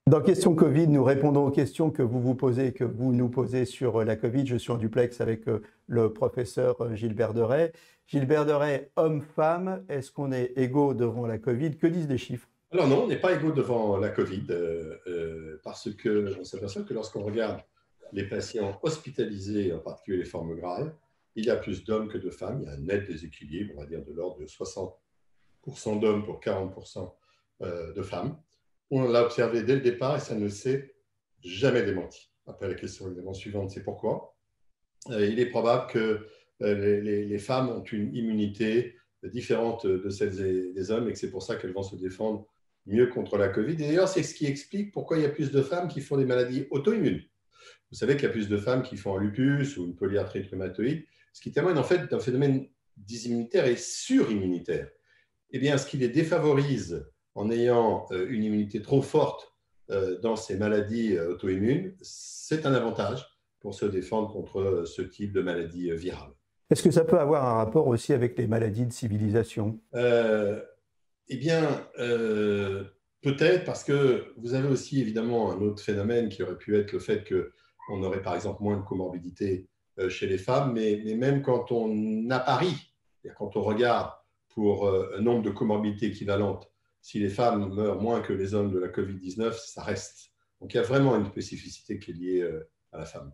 Dans Question Covid, nous répondons aux questions que vous vous posez, que vous nous posez sur la Covid. Je suis en duplex avec le professeur Gilbert Deray. Gilbert Deray, homme-femme, est-ce qu'on est égaux devant la Covid? Que disent les chiffres? Alors non, on n'est pas égaux devant la Covid parce qu'on s'aperçoit que lorsqu'on regarde les patients hospitalisés, en particulier les formes graves, il y a plus d'hommes que de femmes. Il y a un net déséquilibre, on va dire de l'ordre de 60% d'hommes pour 40% de femmes. On l'a observé dès le départ et ça ne s'est jamais démenti. Après, la question évidemment suivante, c'est pourquoi. Il est probable que les femmes ont une immunité différente de celles des hommes et que c'est pour ça qu'elles vont se défendre mieux contre la Covid. Et d'ailleurs, c'est ce qui explique pourquoi il y a plus de femmes qui font des maladies auto-immunes. Vous savez qu'il y a plus de femmes qui font un lupus ou une polyarthrite rhumatoïde, ce qui témoigne en fait d'un phénomène dysimmunitaire et surimmunitaire. Eh bien, ce qui les défavorise en ayant une immunité trop forte dans ces maladies auto-immunes, c'est un avantage pour se défendre contre ce type de maladie virale. Est-ce que ça peut avoir un rapport aussi avec les maladies de civilisation? Eh bien, peut-être parce que vous avez aussi évidemment un autre phénomène qui aurait pu être le fait qu'on aurait par exemple moins de comorbidité chez les femmes, mais même quand on apparie, quand on regarde pour un nombre de comorbidités équivalentes, si les femmes meurent moins que les hommes de la Covid-19, ça reste. Donc il y a vraiment une spécificité qui est liée à la femme.